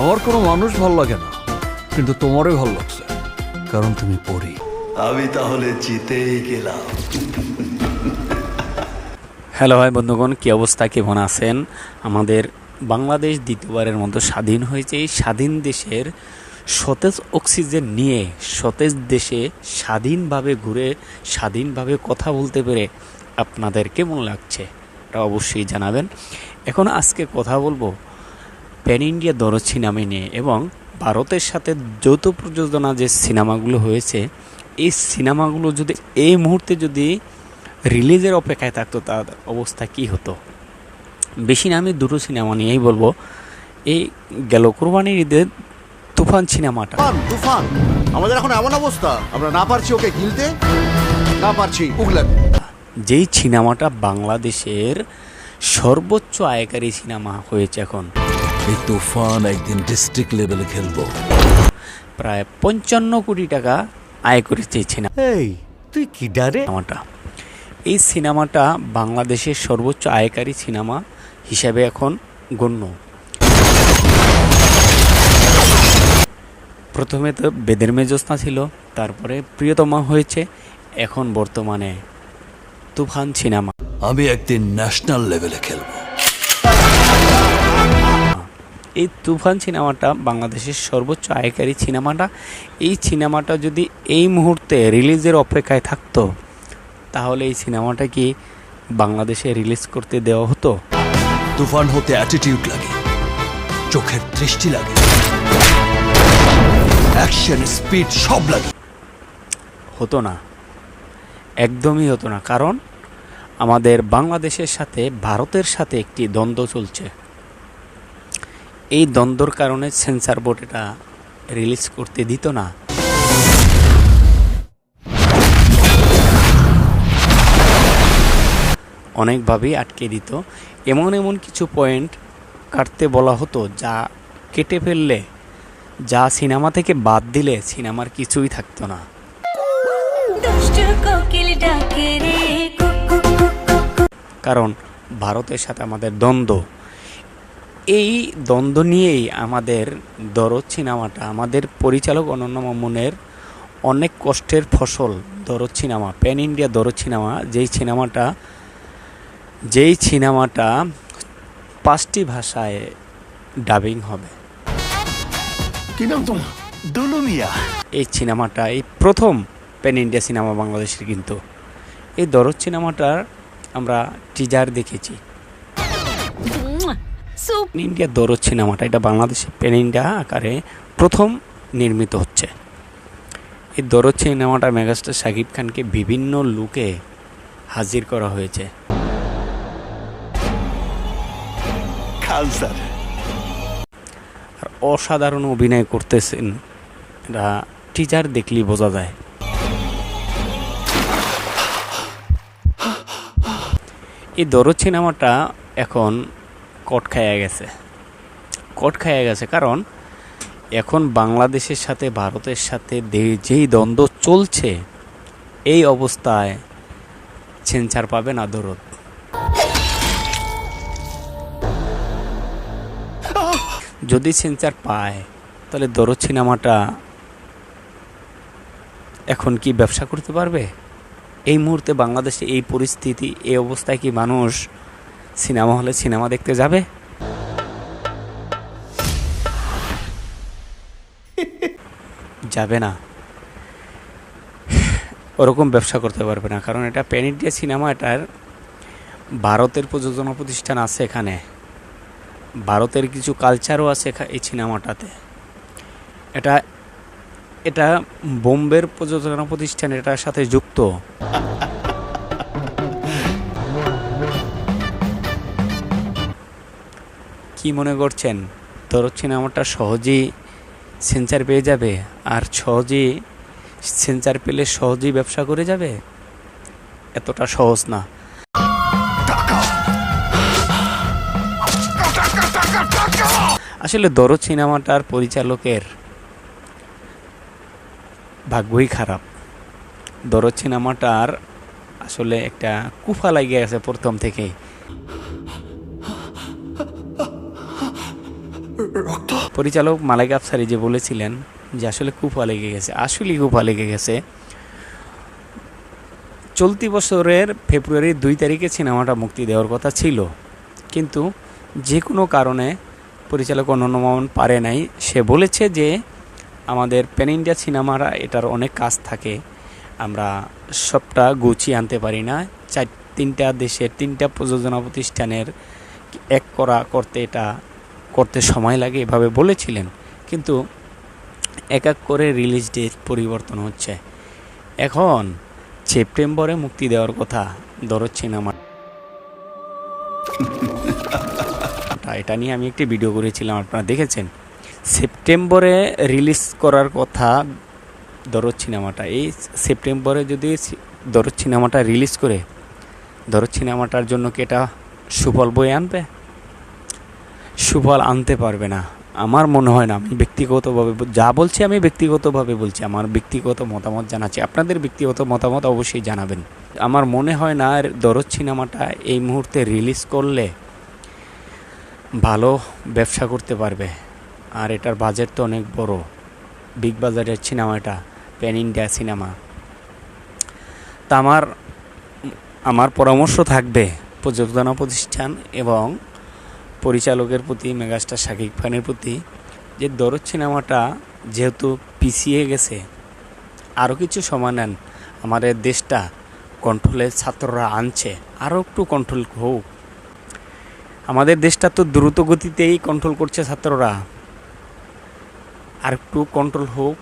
আমার কোনো মানুষ ভালো লাগে না, কিন্তু তোমারই ভালো লাগছে, কারণ তুমি পড়ি। আমি তাহলে জিতেই গেলাম। হ্যালো ভাই বন্ধুগণ, কী অবস্থা, কেমন আছেন? আমাদের বাংলাদেশ দ্বিতীয়বারের মতো স্বাধীন হয়েছে। এই স্বাধীন দেশের সতেজ অক্সিজেন নিয়ে সতেজ দেশে স্বাধীনভাবে ঘুরে স্বাধীনভাবে কথা বলতে পেরে আপনাদের কেমন লাগছে এটা অবশ্যই জানাবেন। এখন আজকে কথা বলবো প্যান ইন্ডিয়া দরদ সিনেমা নিয়ে, এবং ভারতের সাথে যৌথ প্রযোজনা যে সিনেমাগুলো হয়েছে, এই সিনেমাগুলো যদি এই মুহূর্তে যদি রিলিজের অপেক্ষায় থাকতো তার অবস্থা কি হতো। বেশি না, আমি দুটো সিনেমা নিয়েই বলবো। এই গেল কোরবানির ঈদে তুফান সিনেমাটা, তুফান আমাদের এখন এমন অবস্থা, আমরা না পারছি ওকে গিলতে, না পারছি উগলাতে। যেই সিনেমাটা বাংলাদেশের সর্বোচ্চ আয়কারী সিনেমা হয়েছে এখন। এই তুফান একদিন ডিস্ট্রিক্ট লেভেলে খেলবো। প্রায় 55 কোটি টাকা আয় করেছে এই তুই কি ডারে? সিনেমাটা। এই সিনেমাটা বাংলাদেশের সর্বোচ্চ আয়কারী সিনেমা হিসাবে এখন গণ্য। প্রথমে তো বেদের মেজস্তা ছিল, তারপরে প্রিয়তমা হয়েছে, এখন বর্তমানে তুফান সিনেমা। আমি একদিন ন্যাশনাল লেভেলে খেলবো। এই তুফান সিনেমাটা বাংলাদেশের সর্বোচ্চ আয়কারী সিনেমাটা। এই সিনেমাটা যদি এই মুহূর্তে রিলিজের অপেক্ষায় থাকতো, তাহলে এই সিনেমাটা কি বাংলাদেশে রিলিজ করতে দেওয়া হতো? তুফান হতে অ্যাটিটিউড লাগে, চোখের দৃষ্টি লাগে, অ্যাকশন স্পিড সব লাগে। হতো না, একদমই হতো না। কারণ আমাদের বাংলাদেশের সাথে ভারতের সাথে একটি দ্বন্দ্ব চলছে। এই দ্বন্দ্বর কারণে সেন্সর বোর্ড এটা রিলিজ করতে দিত না। অনেকভাবেই আটকে দিত। এমন এমন কিছু পয়েন্ট কাটতে বলা হতো, যা কেটে ফেললে, যা সিনেমা থেকে বাদ দিলে সিনেমার কিছুই থাকতো না। কারণ ভারতের সাথে আমাদের দ্বন্দ্ব। এই দ্বন্দ্ব নিয়েই আমাদের দরদ সিনেমাটা, আমাদের পরিচালক অনন্য মামুনের অনেক কষ্টের ফসল দরদ সিনেমা, প্যান ইন্ডিয়া দরদ সিনেমা। যেই সিনেমাটা 5টি ভাষায় ডাবিং হবে। কি নাম তোমার? দুলু মিয়া। এই সিনেমাটা এই প্রথম প্যান ইন্ডিয়া সিনেমা বাংলাদেশের। কিন্তু এই দরদ সিনেমাটার আমরা টিজার দেখেছি। প্যান ইন্ডিয়া দরদ সিনেমাটা এটা বাংলাদেশে প্যান ইন্ডিয়া আকারে প্রথম নির্মিত হচ্ছে। এই দরদ সিনেমাটা মেগাস্টার শাকিব খানকে বিভিন্ন লুকে হাজির করা হয়েছে। আর অসাধারণ অভিনয় করতেছেন, এটা টিজার দেখলেই বোঝা যায়। এই দরদ সিনেমাটা এখন কট খাইয়া গেছে। কারণ এখন বাংলাদেশের সাথে ভারতের সাথে যেই দ্বন্দ্ব চলছে, এই অবস্থায় সেন্সার পাবে না দরদ। যদি সেন্সার পায়, তাহলে দরদ সিনেমাটা এখন কি ব্যবসা করতে পারবে? এই মুহূর্তে বাংলাদেশে এই পরিস্থিতি, এই অবস্থায় কি মানুষ সিনেমা হলে সিনেমা দেখতে যাবে? যাবে না, ওরকম ব্যবসা করতে পারবে না। কারণ এটা প্যান ইন্ডিয়া সিনেমা, এটার ভারতের প্রযোজনা প্রতিষ্ঠান আছে, এখানে ভারতের কিছু কালচারও আছে এই সিনেমাটাতে। এটা বোম্বের প্রযোজনা প্রতিষ্ঠান এটার সাথে যুক্ত। কি মনে করছেন দরদ সিনেমাটা সহজেই সেন্সার পেয়ে যাবে, আর সহজেই সেন্সার পেলে সহজেই ব্যবসা করে যাবে? এতটা সহজ না। আসলে দরদ সিনেমাটার পরিচালকের ভাগ্যই খারাপ। দরদ সিনেমাটার আসলে একটা কুফা লাগিয়ে গেছে প্রথম থেকেই। রক্ত পরিচালক মালেক আফসারি যে বলেছিলেন যে আসলে কুফা লেগে গেছে, আসলেই কুফা লেগে গেছে। চলতি বছরের ফেব্রুয়ারির 2 তারিখে সিনেমাটা মুক্তি দেওয়ার কথা ছিল, কিন্তু যে কোনো কারণে পরিচালক অনন্য মামুন পারে নাই। সে বলেছে যে আমাদের প্যান ইন্ডিয়া সিনেমারা এটার অনেক কাজ থাকে, আমরা সবটা গুছিয়ে আনতে পারি না, 3টা দেশের 3টা প্রযোজনা প্রতিষ্ঠানের করতে সময় লাগে, এভাবে বলেছিলেন। কিন্তু এক এক করে রিলিজ ডেট পরিবর্তন হচ্ছে। এখন সেপ্টেম্বরে মুক্তি দেওয়ার কথা দরদ সিনেমা, এটা নিয়ে আমি একটি ভিডিও করেছিলাম, আপনারা দেখেছেন। সেপ্টেম্বরে রিলিজ করার কথা দরদ সিনেমাটা। এই সেপ্টেম্বরে যদি দরদ সিনেমাটা রিলিজ করে, দরদ সিনেমাটার জন্য কি এটা সুফল বয়ে আনবে? সুফল আনতে পারবে না, আমার মনে হয় না। আমি ব্যক্তিগতভাবে যা বলছি, আমি ব্যক্তিগতভাবে বলছি, আমার ব্যক্তিগত মতামত জানাচ্ছি। আপনাদের ব্যক্তিগত মতামত অবশ্যই জানাবেন। আমার মনে হয় না দরদ সিনেমাটা এই মুহূর্তে রিলিজ করলে ভালো ব্যবসা করতে পারবে। আর এটার বাজেট তো অনেক বড়, বিগ বাজারের সিনেমা, এটা প্যান ইন্ডিয়া সিনেমা। তা আমার পরামর্শ থাকবে প্রযোজনা প্রতিষ্ঠান এবং পরিচালকের প্রতি, মেগাস্টার শাকিব খানের প্রতি, যে দরদ সিনেমাটা যেহেতু পিছিয়ে গেছে, আরও কিছু সময় নেন। আমাদের দেশটা কন্ট্রোলে ছাত্ররা আনছে, আরও একটু কন্ট্রোল হোক। আমাদের দেশটা তো দ্রুত গতিতেই কন্ট্রোল করছে ছাত্ররা, আর একটু কন্ট্রোল হোক,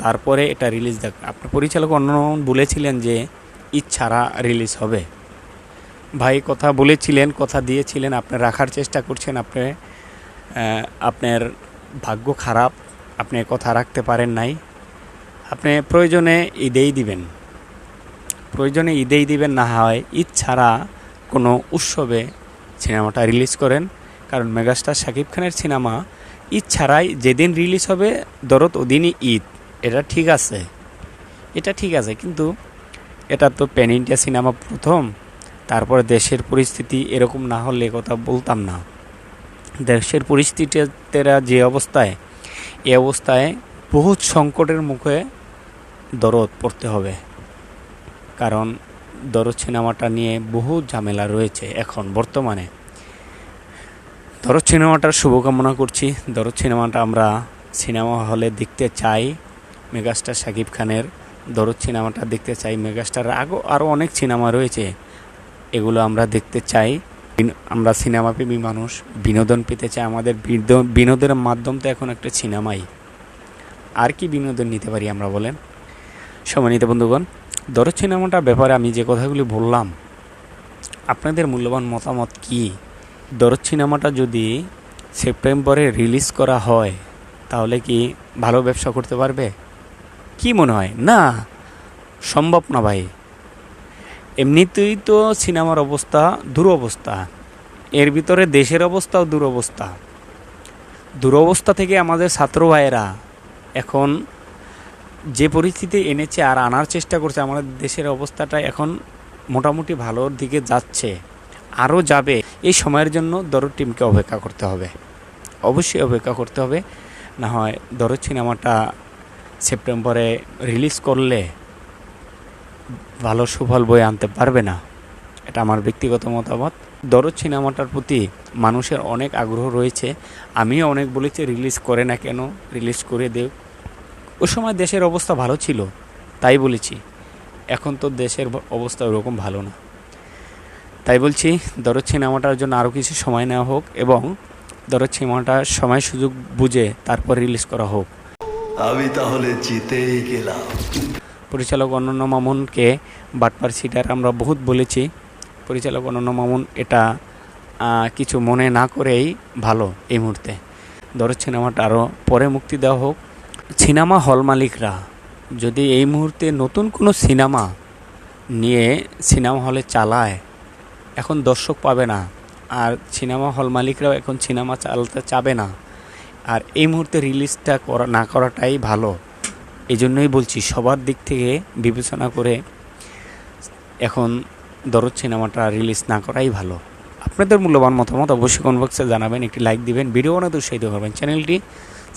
তারপরে এটা রিলিজ দেখ। আপনার পরিচালক অন্য বলেছিলেন যে ঈদ ছাড়া রিলিজ হবে। ভাই কথা বলেছিলেন, কথা দিয়েছিলেন, আপনি রাখার চেষ্টা করছেন। আপনার ভাগ্য খারাপ, আপনি কথা রাখতে পারেন নাই। আপনি প্রয়োজনে ঈদেই দিবেন, না হয় ঈদ ছাড়া কোনো উৎসবে সিনেমাটা রিলিজ করেন। কারণ মেগাস্টার শাকিব খানের সিনেমা ঈদ ছাড়াই যেদিন রিলিজ হবে দরদ ওদিনই ঈদ, এটা ঠিক আছে। কিন্তু এটা তো প্যান ইন্ডিয়া সিনেমা প্রথম, তারপরে দেশের পরিস্থিতি এরকম না হলে কথা বলতাম না। দেশের পরিস্থিতিরা যে অবস্থায়, এই অবস্থায় বহুত সংকটের মুখে দরদ পড়তে হবে। কারণ দরদ সিনেমাটা নিয়ে বহু ঝামেলা রয়েছে এখন বর্তমানে। দরদ সিনেমাটার শুভকামনা করছি। দরদ সিনেমাটা আমরা সিনেমা হলে দেখতে চাই। মেগাস্টার শাকিব খানের দরদ সিনেমাটা দেখতে চাই। মেগাস্টার আরও অনেক সিনেমা রয়েছে, এগুলো আমরা দেখতে চাই। আমরা সিনেমাপ্রেমী মানুষ, বিনোদন পেতে চাই। আমাদের বিনোদনের মাধ্যম তো এখন একটা সিনেমাই। আর কি বিনোদন নিতে পারি আমরা বলেন? সম্মানিত বন্ধুগণ, দরদ সিনেমাটার ব্যাপারে আমি যে কথাগুলি বললাম, আপনাদের মূল্যবান মতামত কি? দরদ সিনেমাটা যদি সেপ্টেম্বরে রিলিজ করা হয় তাহলে কি ভালো ব্যবসা করতে পারবে? কি মনে হয়? না, সম্ভব না ভাই। এমনিতেই তো সিনেমার অবস্থা দুরবস্থা, এর ভিতরে দেশের অবস্থাও দুরবস্থা থেকে আমাদের ছাত্র ভাইয়েরা এখন যে পরিস্থিতি এনেছে আর আনার চেষ্টা করছে, আমাদের দেশের অবস্থাটা এখন মোটামুটি ভালোর দিকে যাচ্ছে, আরও যাবে। এই সময়ের জন্য দরদ টিমকে অপেক্ষা করতে হবে, অবশ্যই অপেক্ষা করতে হবে। না হয় দরদ সিনেমাটা সেপ্টেম্বরে রিলিজ করলে ভালো সুফল বয়ে আনতে পারবে না, এটা আমার ব্যক্তিগত মতামত। দরদ সিনেমাটার প্রতি মানুষের অনেক আগ্রহ রয়েছে। আমিও অনেক বলেছি রিলিজ করে না কেন, রিলিজ করে দেও। ওই সময় দেশের অবস্থা ভালো ছিল তাই বলেছি, এখন তো দেশের অবস্থা ওরকম ভালো না। তাই বলছি দরদ সিনেমাটার জন্য আরও কিছু সময় নেওয়া হোক এবং দরদ সিনেমাটা সময় সুযোগ বুঝে তারপর রিলিজ করা হোক। আমি তাহলে জিতেই গেলাম। পরিচালক অনন্য মামুনকে বাটপার সিটার আমরা বহুত বলেছি। পরিচালক অনন্য মামুন এটা কিছু মনে না করেই ভালো। এই মুহূর্তে দরদ সিনেমাটা আরও পরে মুক্তি দেওয়া হোক। সিনেমা হল মালিকরা যদি এই মুহূর্তে নতুন কোনো সিনেমা নিয়ে সিনেমা হলে চালায়, এখন দর্শক পাবে না, আর সিনেমা হল মালিকরাও এখন সিনেমা চালাতে চাবে না। আর এই মুহূর্তে রিলিজটা না করাটাই ভালো। এই জন্যই বলছি সবার দিক থেকে বিবেচনা করে এখন দরদ সিনেমাটা রিলিজ না করাই ভালো। আপনাদের মূল্যবান মতামত অবশ্যই কমেন্ট বক্সে জানাবেন, একটি লাইক দিবেন, ভিডিও বানাতে উৎসাহিত করবেন, চ্যানেলটি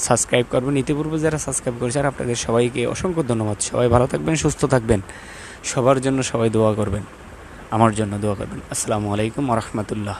সাবস্ক্রাইব করবেন। ইতিপূর্বে যারা সাবস্ক্রাইব করেছেন আপনাদের সবাইকে অসংখ্য ধন্যবাদ। সবাই ভালো থাকবেন, সুস্থ থাকবেন, সবার জন্য সবাই দোয়া করবেন, আমার জন্য দোয়া করবেন। আসসালামু আলাইকুম ওয়া রাহমাতুল্লাহ।